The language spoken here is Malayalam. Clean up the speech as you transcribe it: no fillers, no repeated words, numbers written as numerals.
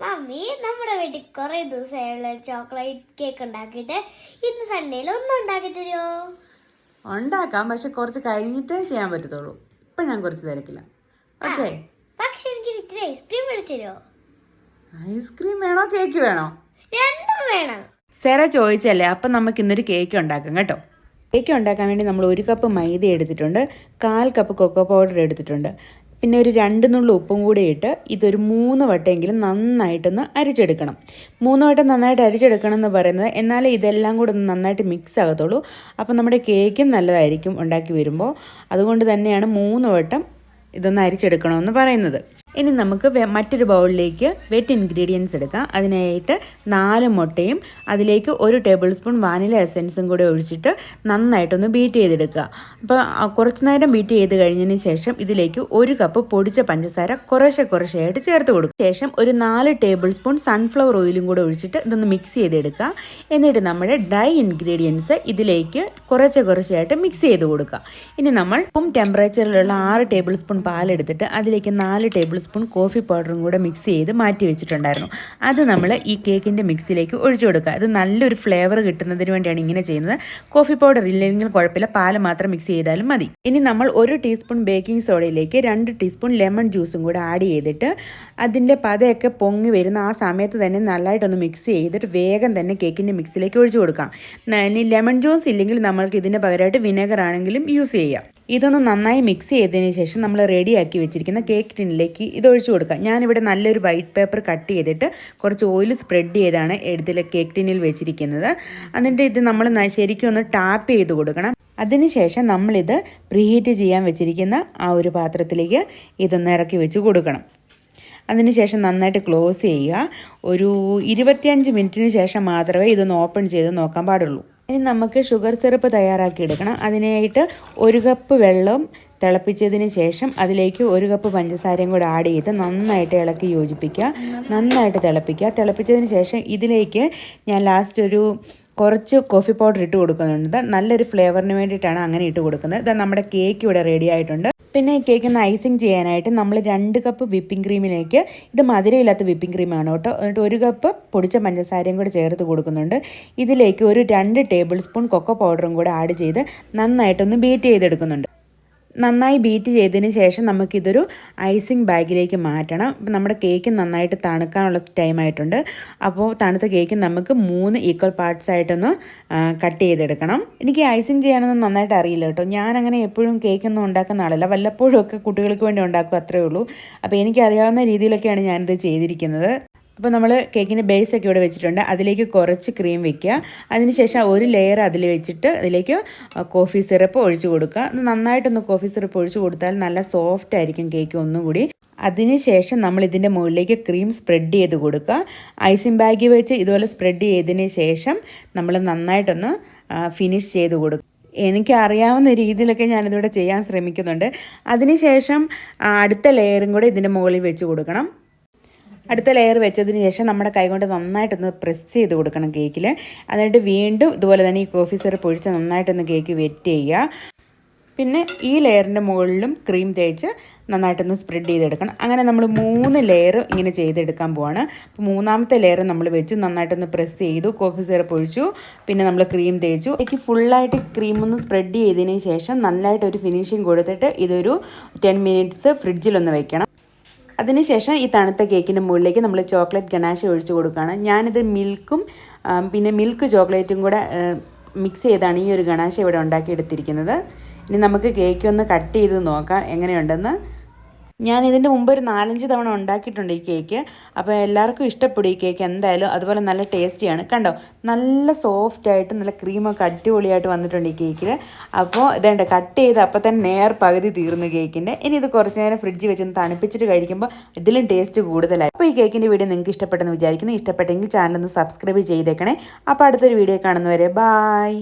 മമ്മി നമ്മുടെ വീട്ടിൽ കുറേ ദിവസമായുള്ള ചോക്ലേറ്റ് കേക്ക് ഉണ്ടാക്കിയിട്ട് ഇന്ന് സൺഡേയിൽ ഒന്നും ഉണ്ടാക്കി തരുമോ? ഉണ്ടാക്കാം, പക്ഷെ കുറച്ച് കഴിഞ്ഞിട്ടേ ചെയ്യാൻ പറ്റത്തുള്ളൂ. ഇപ്പം ഞാൻ കുറച്ച് തിരക്കില്ല. ഓക്കെ, പക്ഷെ എനിക്ക് ഇത്തിരി ഐസ്ക്രീം മേടിച്ചു തരുമോ? ഐസ്ക്രീം വേണോ കേക്ക് വേണോ? രണ്ടും വേണം. സെറ ചോദിച്ചല്ലേ, അപ്പം നമുക്ക് ഇന്നൊരു കേക്ക് ഉണ്ടാക്കാം കേട്ടോ. കേക്ക് ഉണ്ടാക്കാൻ വേണ്ടി നമ്മൾ 1 കപ്പ് മൈദ എടുത്തിട്ടുണ്ട്, 1/4 കപ്പ് കൊക്കോ പൗഡർ എടുത്തിട്ടുണ്ട്, പിന്നെ ഒരു 2 നുള്ളി ഉപ്പും കൂടി ഇട്ട് ഇതൊരു 3 വട്ടമെങ്കിലും നന്നായിട്ടൊന്ന് അരിച്ചെടുക്കണം. 3 വട്ടം നന്നായിട്ട് അരിച്ചെടുക്കണം എന്ന് പറയുന്നത് എന്നാലേ ഇതെല്ലാം കൂടെ ഒന്ന് നന്നായിട്ട് മിക്സ് ആകത്തുള്ളൂ. അപ്പം നമ്മുടെ കേക്കും നല്ലതായിരിക്കും ഉണ്ടാക്കി വരുമ്പോൾ. അതുകൊണ്ട് തന്നെയാണ് 3 വട്ടം ഇതൊന്ന് അരിച്ചെടുക്കണമെന്ന് പറയുന്നത്. ഇനി നമുക്ക് മറ്റൊരു ബൗളിലേക്ക് വെറ്റ് ഇൻഗ്രീഡിയൻസ് എടുക്കാം. അതിനായിട്ട് 4 മുട്ടയും അതിലേക്ക് 1 ടേബിൾ സ്പൂൺ വാനില എസൻസും കൂടെ ഒഴിച്ചിട്ട് നന്നായിട്ടൊന്ന് ബീറ്റ് ചെയ്തെടുക്കുക. അപ്പോൾ കുറച്ച് നേരം ബീറ്റ് ചെയ്ത് കഴിഞ്ഞതിന് ശേഷം ഇതിലേക്ക് 1 കപ്പ് പൊടിച്ച പഞ്ചസാര കുറേശ്ശെയായിട്ട് ചേർത്ത് കൊടുക്കും. ശേഷം ഒരു 4 ടേബിൾ സ്പൂൺ സൺഫ്ലവർ ഓയിലും കൂടെ ഒഴിച്ചിട്ട് ഇതൊന്ന് മിക്സ് ചെയ്തെടുക്കുക. എന്നിട്ട് നമ്മുടെ ഡ്രൈ ഇൻഗ്രീഡിയൻസ് ഇതിലേക്ക് കുറേശ്ശെയായിട്ട് മിക്സ് ചെയ്ത് കൊടുക്കുക. ഇനി നമ്മൾ ടെമ്പറേച്ചറിലുള്ള 6 ടേബിൾ സ്പൂൺ പാലെടുത്തിട്ട് അതിലേക്ക് 4 ടേബിൾ സ്പൂൺ കോഫി പൗഡറും കൂടെ മിക്സ് ചെയ്ത് മാറ്റി വെച്ചിട്ടുണ്ടായിരുന്നു. അത് നമ്മൾ ഈ കേക്കിൻ്റെ മിക്സിലേക്ക് ഒഴിച്ചു കൊടുക്കുക. അത് നല്ലൊരു ഫ്ലേവർ കിട്ടുന്നതിന് വേണ്ടിയാണ് ഇങ്ങനെ ചെയ്യുന്നത്. കോഫി പൗഡർ ഇല്ലെങ്കിൽ കുഴപ്പമില്ല, പാല് മാത്രം മിക്സ് ചെയ്താലും മതി. ഇനി നമ്മൾ 1 ടീസ്പൂൺ ബേക്കിംഗ് സോഡയിലേക്ക് 2 ടീസ്പൂൺ ലെമൺ ജ്യൂസും കൂടെ ആഡ് ചെയ്തിട്ട് അതിൻ്റെ പതയൊക്കെ പൊങ്ങി വരുന്ന ആ സമയത്ത് തന്നെ നല്ലതായിട്ടൊന്ന് മിക്സ് ചെയ്തിട്ട് വേഗം തന്നെ കേക്കിൻ്റെ മിക്സിലേക്ക് ഒഴിച്ചു കൊടുക്കാം. ഇനി ലെമൺ ജ്യൂസ് ഇല്ലെങ്കിൽ നമ്മൾക്ക് ഇതിന് പകരമായിട്ട് വിനെഗർ ആണെങ്കിലും യൂസ് ചെയ്യാം. ഇതൊന്ന് നന്നായി മിക്സ് ചെയ്തതിന് ശേഷം നമ്മൾ റെഡിയാക്കി വെച്ചിരിക്കുന്ന കേക്ക് ടിന്നിലേക്ക് ഇത് ഒഴിച്ചു കൊടുക്കാം. ഞാനിവിടെ നല്ലൊരു വൈറ്റ് പേപ്പർ കട്ട് ചെയ്തിട്ട് കുറച്ച് ഓയിൽ സ്പ്രെഡ് ചെയ്താണ് എടുത്തിലെ കേക്ക് ടിന്നിൽ വെച്ചിരിക്കുന്നത്. എന്നിട്ട് ഇത് നമ്മൾ ശരിക്കും ഒന്ന് ടാപ്പ് ചെയ്ത് കൊടുക്കണം. അതിനുശേഷം നമ്മളിത് പ്രീഹീറ്റ് ചെയ്യാൻ വെച്ചിരിക്കുന്ന ആ ഒരു പാത്രത്തിലേക്ക് ഇതൊന്ന് ഇറക്കി വെച്ച് കൊടുക്കണം. അതിനുശേഷം നന്നായിട്ട് ക്ലോസ് ചെയ്യുക. ഒരു 25 മിനിറ്റിന് ശേഷം മാത്രമേ ഇതൊന്ന് ഓപ്പൺ ചെയ്ത് നോക്കാൻ പാടുള്ളൂ. ഇനി നമുക്ക് ഷുഗർ സിറപ്പ് തയ്യാറാക്കി എടുക്കണം. അതിനായിട്ട് 1 കപ്പ് വെള്ളം തിളപ്പിച്ചതിന് ശേഷം അതിലേക്ക് 1 കപ്പ് പഞ്ചസാരയും കൂടെ ആഡ് ചെയ്ത് നന്നായിട്ട് ഇളക്കി യോജിപ്പിക്കുക. നന്നായിട്ട് തിളപ്പിക്കുക. തിളപ്പിച്ചതിന് ശേഷം ഇതിലേക്ക് ഞാൻ ലാസ്റ്റ് ഒരു കുറച്ച് കോഫി പൗഡർ ഇട്ട് കൊടുക്കുന്നുണ്ട്. നല്ലൊരു ഫ്ലേവറിന് വേണ്ടിയിട്ടാണ് അങ്ങനെ ഇട്ട് കൊടുക്കുന്നത്. ഇത് നമ്മുടെ കേക്ക് ഇവിടെ റെഡി ആയിട്ടുണ്ട്. പിന്നെ ഈ കേക്ക് ഒന്ന് ഐസിങ് ചെയ്യാനായിട്ട് നമ്മൾ 2 കപ്പ് വിപ്പിംഗ് ക്രീമിലേക്ക്, ഇത് മധുരമില്ലാത്ത വിപ്പിംഗ് ക്രീമാണ് കേട്ടോ, എന്നിട്ട് 1 കപ്പ് പൊടിച്ച പഞ്ചസാരയും കൂടെ ചേർത്ത് കൊടുക്കുന്നുണ്ട്. ഇതിലേക്ക് ഒരു 2 ടേബിൾ സ്പൂൺ കൊക്കോ പൗഡറും കൂടെ ആഡ് ചെയ്ത് നന്നായിട്ടൊന്ന് ബീറ്റ് ചെയ്തെടുക്കുന്നുണ്ട്. നന്നായി ബീറ്റ് ചെയ്തതിന് ശേഷം നമുക്കിതൊരു ഐസിങ് ബാഗിലേക്ക് മാറ്റണം. അപ്പം നമ്മുടെ കേക്ക് നന്നായിട്ട് തണുക്കാനുള്ള ടൈമായിട്ടുണ്ട്. അപ്പോൾ തണുത്ത കേക്ക് നമുക്ക് 3 ഈക്വൽ പാർട്സ് ആയിട്ടൊന്ന് കട്ട് ചെയ്തെടുക്കണം. എനിക്ക് ഐസിങ് ചെയ്യാനൊന്നും നന്നായിട്ട് അറിയില്ല കേട്ടോ. ഞാനങ്ങനെ എപ്പോഴും കേക്കൊന്നും ഉണ്ടാക്കുന്ന ആളല്ല, വല്ലപ്പോഴും ഒക്കെ കുട്ടികൾക്ക് വേണ്ടി ഉണ്ടാക്കും, അത്രയേ ഉള്ളൂ. അപ്പോൾ എനിക്കറിയാവുന്ന രീതിയിലൊക്കെയാണ് ഞാനിത് ചെയ്തിരിക്കുന്നത്. അപ്പോൾ നമ്മൾ കേക്കിൻ്റെ ബേസൊക്കെ ഇവിടെ വെച്ചിട്ടുണ്ട്. അതിലേക്ക് കുറച്ച് ക്രീം വെക്കുക. അതിനുശേഷം ഒരു ലെയർ അതിൽ വെച്ചിട്ട് അതിലേക്ക് കോഫി സിറപ്പ് ഒഴിച്ചു കൊടുക്കുക. നന്നായിട്ടൊന്ന് കോഫി സിറപ്പ് ഒഴിച്ചു കൊടുത്താൽ നല്ല സോഫ്റ്റ് ആയിരിക്കും കേക്ക് ഒന്നുകൂടി. അതിനുശേഷം നമ്മൾ ഇതിൻ്റെ മുകളിലേക്ക് ക്രീം സ്പ്രെഡ് ചെയ്ത് കൊടുക്കുക. ഐസിങ് ബാഗ് വെച്ച് ഇതുപോലെ സ്പ്രെഡ് ചെയ്തതിന് ശേഷം നമ്മൾ നന്നായിട്ടൊന്ന് ഫിനിഷ് ചെയ്ത് കൊടുക്കുക. എനിക്കറിയാവുന്ന രീതിയിലൊക്കെ ഞാനിതിവിടെ ചെയ്യാൻ ശ്രമിക്കുന്നുണ്ട്. അതിനുശേഷം അടുത്ത ലെയറും കൂടെ ഇതിൻ്റെ മുകളിൽ വെച്ച് കൊടുക്കണം. അടുത്ത ലെയർ വെച്ചതിന് ശേഷം നമ്മുടെ കൈകൊണ്ട് നന്നായിട്ടൊന്ന് പ്രസ് ചെയ്ത് കൊടുക്കണം കേക്കിൽ. എന്നിട്ട് വീണ്ടും ഇതുപോലെ തന്നെ ഈ കോഫി സിറപ്പ് ഒഴിച്ച് നന്നായിട്ടൊന്ന് കേക്ക് വെറ്റ് ചെയ്യുക. പിന്നെ ഈ ലെയറിൻ്റെ മുകളിലും ക്രീം തേച്ച് നന്നായിട്ടൊന്ന് സ്പ്രെഡ് ചെയ്തെടുക്കണം. അങ്ങനെ നമ്മൾ 3 ലെയർ ഇങ്ങനെ ചെയ്തെടുക്കാൻ പോവാണ്. അപ്പോൾ 3ാമത്തെ ലെയർ നമ്മൾ വെച്ചു, നന്നായിട്ടൊന്ന് പ്രസ് ചെയ്തു, കോഫി സിറപ്പ് ഒഴിച്ചു, പിന്നെ നമ്മൾ ക്രീം തേച്ചു. എനിക്ക് ഫുള്ളായിട്ട് ക്രീമൊന്ന് സ്പ്രെഡ് ചെയ്തതിന് ശേഷം നല്ലതായിട്ടൊരു ഫിനിഷിങ് കൊടുത്തിട്ട് ഇതൊരു 10 മിനിറ്റ്സ് ഫ്രിഡ്ജിലൊന്ന് വെക്കണം. അതിനുശേഷം ഈ തണുത്ത കേക്കിൻ്റെ മുകളിലേക്ക് നമ്മൾ ചോക്ലേറ്റ് ഗനാഷ ഒഴിച്ച് കൊടുക്കുകയാണ്. ഞാനിത് മിൽക്കും പിന്നെ മിൽക്ക് ചോക്ലേറ്റും കൂടെ മിക്സ് ചെയ്താണ് ഈ ഒരു ഗനാഷ ഇവിടെ ഉണ്ടാക്കിയെടുത്തിരിക്കുന്നത്. ഇനി നമുക്ക് കേക്ക് ഒന്ന് കട്ട് ചെയ്ത് നോക്കാം എങ്ങനെയുണ്ടെന്ന്. ഞാൻ ഇതിൻ്റെ മുമ്പ് ഒരു 4-5 തവണ ഉണ്ടാക്കിയിട്ടുണ്ട് ഈ കേക്ക്. അപ്പോൾ എല്ലാവർക്കും ഇഷ്ടപ്പെടും ഈ കേക്ക് എന്തായാലും. അതുപോലെ നല്ല ടേസ്റ്റിയാണ്. കണ്ടോ, നല്ല സോഫ്റ്റായിട്ട് നല്ല ക്രീമൊക്കെ അടിപൊളിയായിട്ട് വന്നിട്ടുണ്ട് ഈ കേക്കിൽ. അപ്പോൾ ഇതേണ്ട കട്ട് ചെയ്ത് അപ്പോൾ തന്നെ പകുതി തീർന്നു കേക്കിൻ്റെ. ഇനി ഇത് കുറച്ച് നേരം ഫ്രിഡ്ജിൽ വെച്ചൊന്ന് തണുപ്പിച്ചിട്ട് കഴിക്കുമ്പോൾ ഇതിലും ടേസ്റ്റ് കൂടുതലായി. അപ്പോൾ ഈ കേക്കിൻ്റെ വീഡിയോ നിങ്ങൾക്ക് ഇഷ്ടപ്പെട്ടെന്ന് വിചാരിക്കുന്നു. ഇഷ്ടപ്പെട്ടെങ്കിൽ ചാനലൊന്ന് സബ്സ്ക്രൈബ് ചെയ്തേക്കണേ. അപ്പോൾ അടുത്തൊരു വീഡിയോ കാണുന്നവരെ ബായ്.